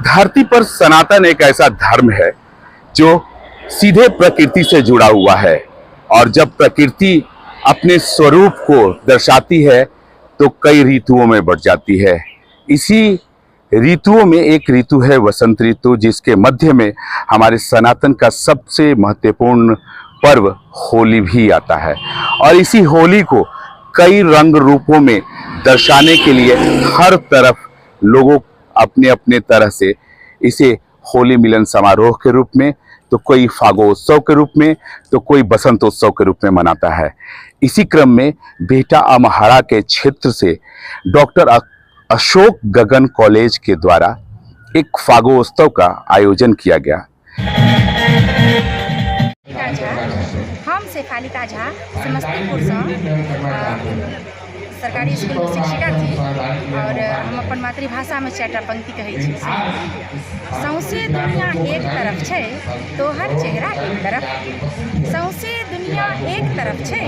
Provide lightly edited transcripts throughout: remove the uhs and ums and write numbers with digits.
धरती पर सनातन एक ऐसा धर्म है जो सीधे प्रकृति से जुड़ा हुआ है, और जब प्रकृति अपने स्वरूप को दर्शाती है तो कई ऋतुओं में बढ़ जाती है। इसी ऋतुओं में एक ऋतु है वसंत ऋतु, जिसके मध्य में हमारे सनातन का सबसे महत्वपूर्ण पर्व होली भी आता है। और इसी होली को कई रंग रूपों में दर्शाने के लिए हर तरफ लोगों अपने अपने तरह से इसे होली मिलन समारोह के रूप में, तो कोई फागोत्सव के रूप में, तो कोई बसंतोत्सव के रूप में मनाता है। इसी क्रम में बेहटा अमहारा के क्षेत्र से डॉक्टर अशोक गगन कॉलेज के द्वारा एक फागोत्सव का आयोजन किया गया। हम शेफालिका झा समस्तीपुर से सरकारी स्कूल में शिक्षिका थी, और हम अपन मातृभाषा में 4टा पंक्ति कहै छी। सौंसे दुनिया एक तरफ छै तोहर चेहरा एक तरफ, सौंसे दुनिया एक तरफ छै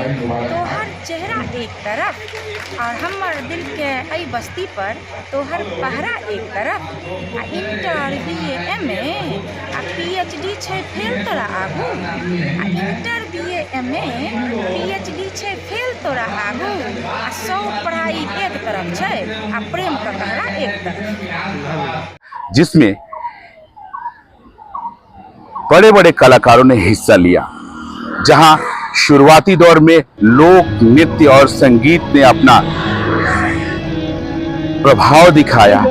तोहर चेहरा एक तरफ, और हमर दिल के एहि बस्ती पर तोहर पहरा एक तरफ। आ इंटर BA MA आ PhD छै फेल तोरा आगू, आ इंटर BA MA PhD छै फेल तोरा आगू, आ 100 पढ़ाई एक तरफ छै आ प्रेम का कहरा एक तरफ। जिसमें बड़े बड़े कलाकारों ने हिस्सा लिया। जहां शुरुआती दौर में लोक नृत्य और संगीत ने अपना प्रभाव दिखाया,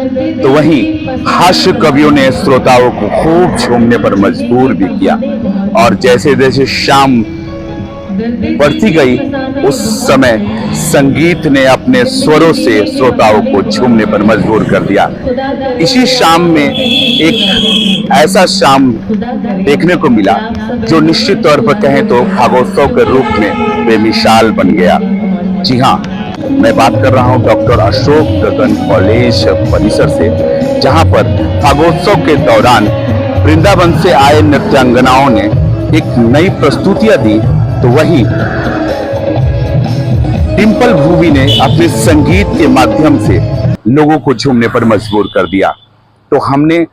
तो वहीं हास्य कवियों ने श्रोताओं को खूब झूमने पर मजबूर भी किया। और जैसे जैसे शाम बढ़ती गई, उस समय संगीत ने अपने स्वरों से श्रोताओं को झूमने पर मजबूर कर दिया। इसी शाम में एक ऐसा शाम देखने को मिला जो निश्चित तौर पर कहें तो फागोत्सव के रूप में बेमिसाल बन गया। जी हाँ, मैं बात कर रहा हूँ डॉक्टर अशोक गगन कॉलेज परिसर से, जहाँ पर फागोत्सव के दौरान वृंदावन से आए नृत्यांगनाओं ने एक नई प्रस्तुतियां दी, तो वहीं डिम्पल भूवी ने अपने संगीत के माध्यम से लोगों को झूमने पर मजबूर कर दिया। तो हमने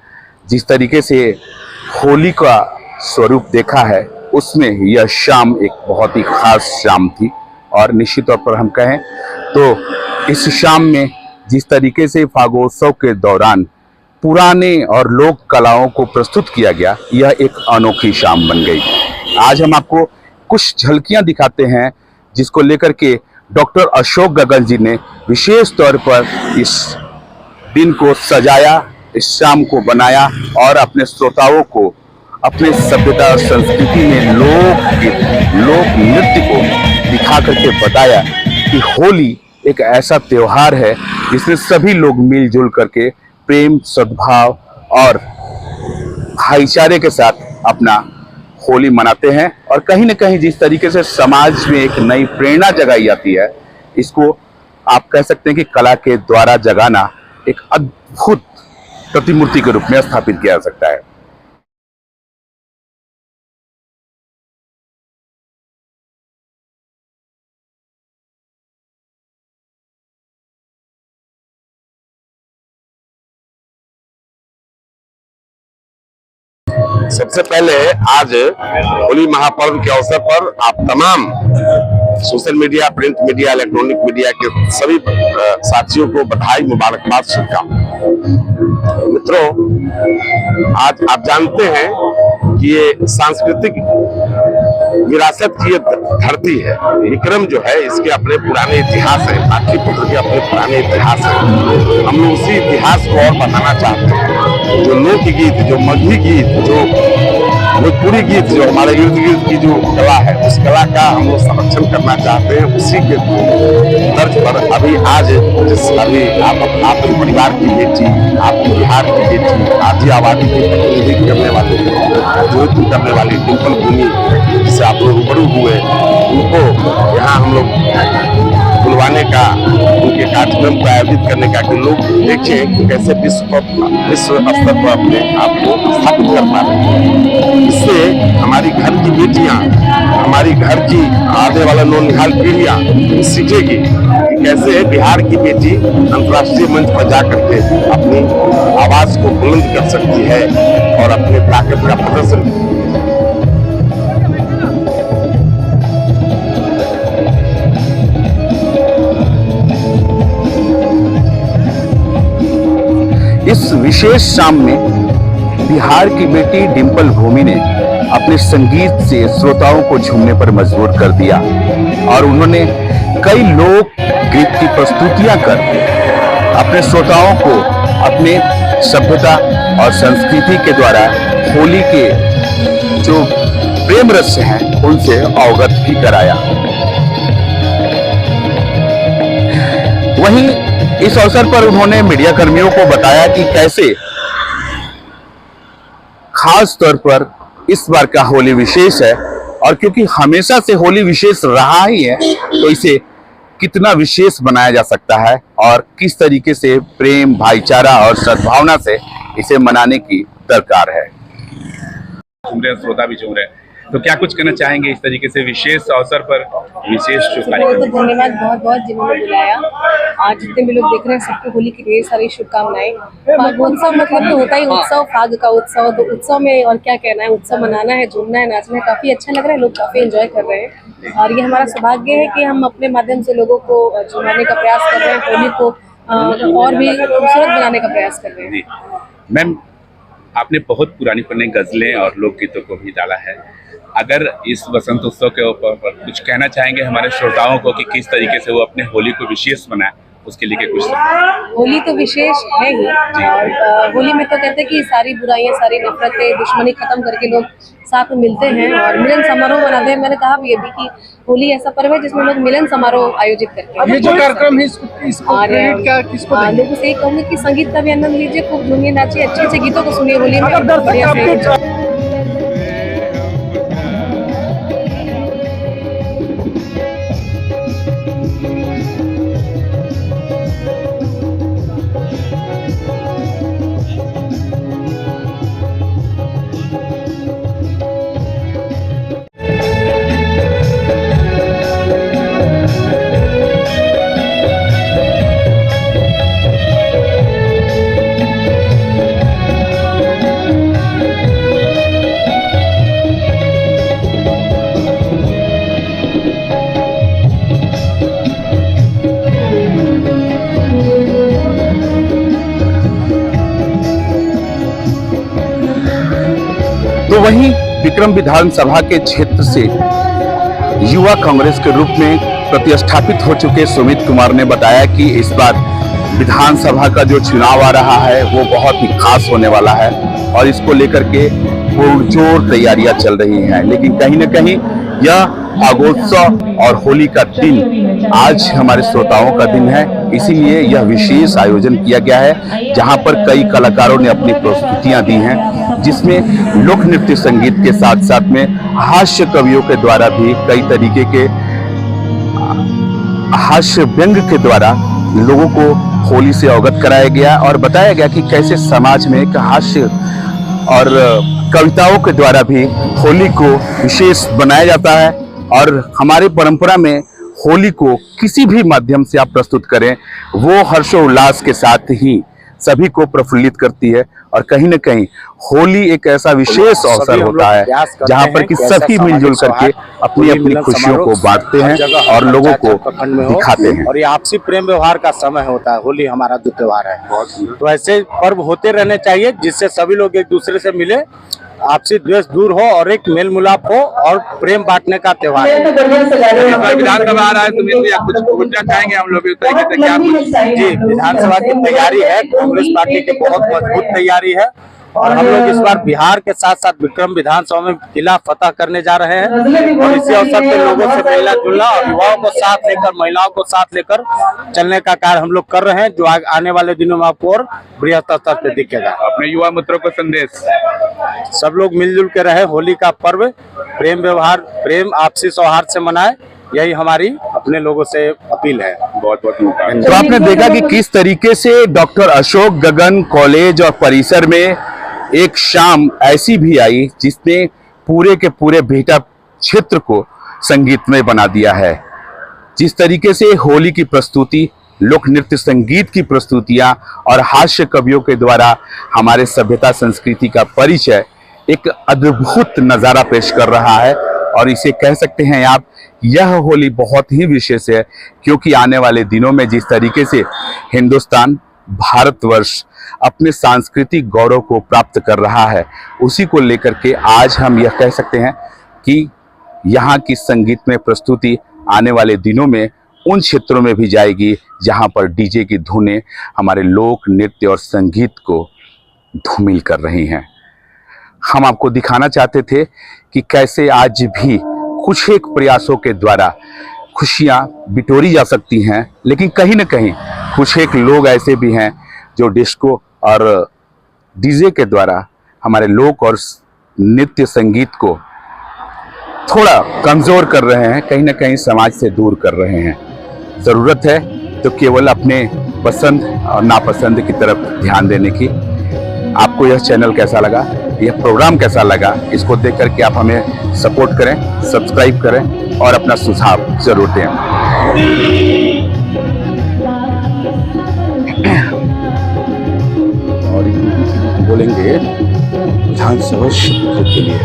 जिस तरीके से होली का स्वरूप देखा है, उसमें यह शाम एक बहुत ही खास शाम थी। और निश्चित तौर पर हम कहें तो इस शाम में जिस तरीके से फागोत्सव के दौरान पुराने और लोक कलाओं को प्रस्तुत किया गया, यह एक अनोखी शाम बन गई। आज हम आपको कुछ झलकियां दिखाते हैं जिसको लेकर के डॉक्टर अशोक गगन जी ने विशेष तौर पर इस दिन को सजाया, इस शाम को बनाया, और अपने श्रोताओं को अपने सभ्यता और संस्कृति में लोक नृत्य को दिखा करके बताया कि होली एक ऐसा त्योहार है जिसमें सभी लोग मिलजुल करके प्रेम, सद्भाव और भाईचारे के साथ अपना होली मनाते हैं। और कहीं न कहीं जिस तरीके से समाज में एक नई प्रेरणा जगाई जाती है, इसको आप कह सकते हैं कि कला के द्वारा जगाना एक अद्भुत प्रतिमूर्ति के रूप में स्थापित किया जा सकता है। सबसे पहले आज होली महापर्व के अवसर पर आप तमाम social media, print media, electronic media के सभी साथियों को बधाई, मुबारकबाद, शुभकामनाएं। मित्रों, आज आप जानते हैं कि ये सांस्कृतिक विरासत की ये धरती है। विक्रम जो है, इसके अपने पुराने इतिहास है, पाटलिपुत्र के अपने पुराने इतिहास है। हम लोग उसी इतिहास को और बताना चाहते हैं। जो लोकगीत, जो मगही गीत, जो भोजपुरी गीत, जो हमारे इर्द गिर्द की जो कला है, उस कला का हम लोग संरक्षण करना चाहते हैं। उसी के तर्ज पर अभी आज आपके परिवार की बेटी, आपके बिहार की बेटी, आधी आबादी की प्रतिनिधित्व करने वाले, जोधपुर करने वाली डिम्पल भूमि, जिससे आप लोग रूबरू हुए, उनको यहाँ हम लोग बुलवाने का के कार्यक्रम को आयोजित करने का, कि लोग देखें कि कैसे विश्व स्तर पर अपने आप को स्थापित कर पा रहे हैं। इससे हमारी घर की बेटियां, हमारी घर की आने वाला नौनिहाल पीढ़ियां सीखेगी कि कैसे बिहार की बेटी अंतर्राष्ट्रीय मंच पर जाकर के अपनी आवाज को बुलंद कर सकती है और अपने ताकत का प्रदर्शन। इस विशेष शाम में बिहार की बेटी डिंपल भूमि ने अपने संगीत से श्रोताओं को झूमने पर मजबूर कर दिया और उन्होंने कई लोक गीत की प्रस्तुतियां कर अपने श्रोताओं को अपने सभ्यता और संस्कृति के द्वारा होली के जो प्रेम रस हैं उनसे अवगत भी कराया। वहीं इस अवसर पर उन्होंने मीडिया कर्मियों को बताया कि कैसे खास तौर पर इस बार का होली विशेष है, और क्योंकि हमेशा से होली विशेष रहा ही है तो इसे कितना विशेष बनाया जा सकता है और किस तरीके से प्रेम, भाईचारा और सद्भावना से इसे मनाने की दरकार है। झूम रहे हैं, श्रोता भी झूम रहे हैं, तो क्या कुछ कहना चाहेंगे इस तरीके से विशेष अवसर पर विशेष बहुत धन्यवाद, बहुत बहुत जिन्होंने बुलाया। आज जितने भी लोग देख रहे हैं सबको होली की ढेर सारी शुभकामनाएं। फागोत्सव मतलब तो होता ही उत्सव, फाग का उत्सव, तो उत्सव में और क्या कहना है, उत्सव मनाना है, झूमना है, नाचना है, काफी अच्छा लग रहा है, लोग काफी एंजॉय कर रहे हैं और ये हमारा सौभाग्य है कि हम अपने माध्यम से लोगों को झुमाने का प्रयास कर रहे हैं, होली को और भी खूबसूरत बनाने का प्रयास कर रहे हैं। मैम, आपने बहुत पुरानी पुरानी गजलें और लोकगीतों को भी डाला है, अगर इस वसंत उत्सव के ऊपर कुछ कहना चाहेंगे हमारे श्रोताओं को कि किस तरीके से वो अपने होली को विशेष बनाए, उसके लिए कुछ होली तो विशेष है ही और होली में तो कहते हैं कि सारी बुराइयां, सारी नफरतें, दुश्मनी खत्म करके लोग साथ में मिलते हैं और मिलन समारोह मनाते हैं। मैंने कहा भी अभी कि होली ऐसा पर्व है जिसमें लोग मिलन समारोह आयोजित करते हैं। ये जो कार्यक्रम है इसको क्रेडिट क्या किसको देंगे? लोगों से यही कहूंगी कि संगीत का भी आनंद लीजिए, खूब झूमिए, नाचिए, अच्छे अच्छे गीतों को सुनिए होली में। तो वहीं विक्रम विधानसभा के क्षेत्र से युवा कांग्रेस के रूप में प्रतिष्ठापित हो चुके सुमित कुमार ने बताया कि इस बार विधानसभा का जो चुनाव आ रहा है वो बहुत ही खास होने वाला है और इसको लेकर के पुरजोर तैयारियां चल रही हैं। लेकिन कहीं न कहीं यह फागोत्सव और होली का दिन आज हमारे श्रोताओं का दिन है, इसीलिए यह विशेष आयोजन किया गया है जहां पर कई कलाकारों ने अपनी प्रस्तुतियां दी हैं, जिसमें लोक नृत्य संगीत के साथ साथ में हास्य कवियों के द्वारा भी कई तरीके के हास्य व्यंग के द्वारा लोगों को होली से अवगत कराया गया और बताया गया कि कैसे समाज में एक हास्य और कविताओं के द्वारा भी होली को विशेष बनाया जाता है। और हमारी परंपरा में होली को किसी भी माध्यम से आप प्रस्तुत करें वो हर्षोल्लास के साथ ही सभी को प्रफुल्लित करती है और कहीं न कहीं होली एक ऐसा विशेष अवसर होता है जहां पर कि सभी मिलजुल करके अपनी अपनी खुशियों को बांटते हैं और लोगों को दिखाते हैं। और ये आपसी प्रेम व्यवहार का समय होता है, होली हमारा जो त्योहार है। तो ऐसे पर्व होते रहने चाहिए जिससे सभी लोग एक दूसरे से मिले, आपसी द्वेष दूर हो और एक मेल मिलाप हो और प्रेम बांटने का त्योहार है। विधानसभा आ रहा है, तो कुछ पूछना चाहेंगे हम लोग जी, विधानसभा की तैयारी है, कांग्रेस पार्टी की बहुत मजबूत तैयारी है और हम लोग इस बार बिहार के साथ साथ विक्रम विधानसभा में किला फतह करने जा रहे हैं और इसी अवसर पर लोगों से मिलना जुलना और युवाओं को साथ लेकर, महिलाओं को साथ लेकर चलने का कार्य हम लोग कर रहे हैं, जो आने वाले दिनों में आपको और बृहत स्तर पर दिखेगा। अपने युवा मित्रों को संदेश, सब लोग मिलजुल के रहे, होली का पर्व प्रेम व्यवहार, प्रेम आपसी सौहार्द से मनाए यही हमारी अपने लोगों से अपील है। बहुत बहुत मुबारक। तो आपने देखा कि किस तरीके से डॉक्टर अशोक गगन कॉलेज और परिसर में एक शाम ऐसी भी आई जिसने पूरे के पूरे बिहटा क्षेत्र को संगीतमय बना दिया है। जिस तरीके से होली की प्रस्तुति, लोक नृत्य संगीत की प्रस्तुतियां और हास्य कवियों के द्वारा हमारे सभ्यता संस्कृति का परिचय एक अद्भुत नज़ारा पेश कर रहा है। और इसे कह सकते हैं आप, यह होली बहुत ही विशेष है, क्योंकि आने वाले दिनों में जिस तरीके से हिंदुस्तान, भारतवर्ष अपने सांस्कृतिक गौरव को प्राप्त कर रहा है, उसी को लेकर के आज हम यह कह सकते हैं कि यहाँ की संगीतमय प्रस्तुति आने वाले दिनों में उन क्षेत्रों में भी जाएगी जहाँ पर डीजे की धुनें हमारे लोक नृत्य और संगीत को धूमिल कर रही हैं। हम आपको दिखाना चाहते थे कि कैसे आज भी कुछ एक प्रयासों के द्वारा खुशियाँ बिटोरी जा सकती हैं, लेकिन कहीं न कहीं कुछ एक लोग ऐसे भी हैं जो डिस्को और डीजे के द्वारा हमारे लोक और नृत्य संगीत को थोड़ा कमज़ोर कर रहे हैं, कहीं न कहीं समाज से दूर कर रहे हैं। ज़रूरत है तो केवल अपने पसंद और नापसंद की तरफ ध्यान देने की। आपको यह चैनल कैसा लगा, यह प्रोग्राम कैसा लगा, इसको देख करके आप हमें सपोर्ट करें, सब्सक्राइब करें और अपना सुझाव जरूर दें। और बोलेंगे विधानसभा क्षेत्र के लिए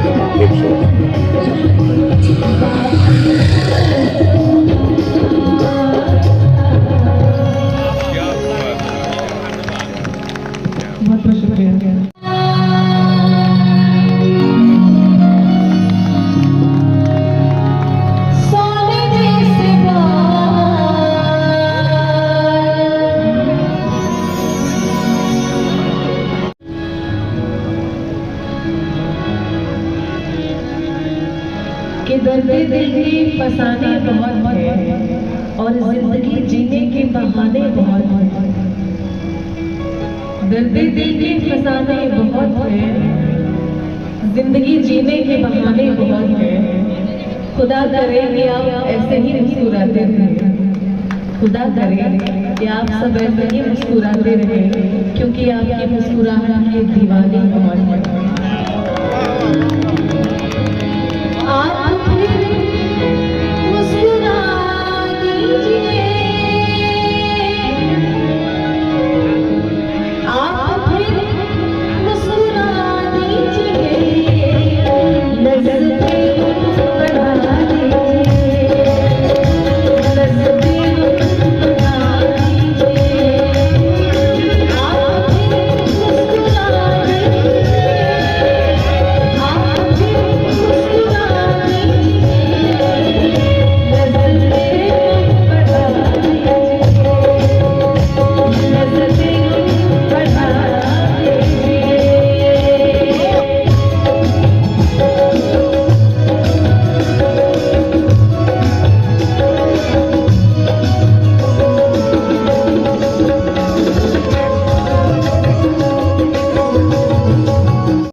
कि दर्द दिल के फसाने बहुत हैं और जिंदगी जीने के बहाने बहुत हैं। दर्द दिल के फसाने बहुत हैं, जिंदगी जीने के बहाने बहुत हैं। खुदा करे कि आप ऐसे ही मुस्कुराते रहें, खुदा करे कि आप सब ऐसे ही मुस्कुराते रहें, क्योंकि आपकी मुस्कुराहट की दीवानी बहुत है।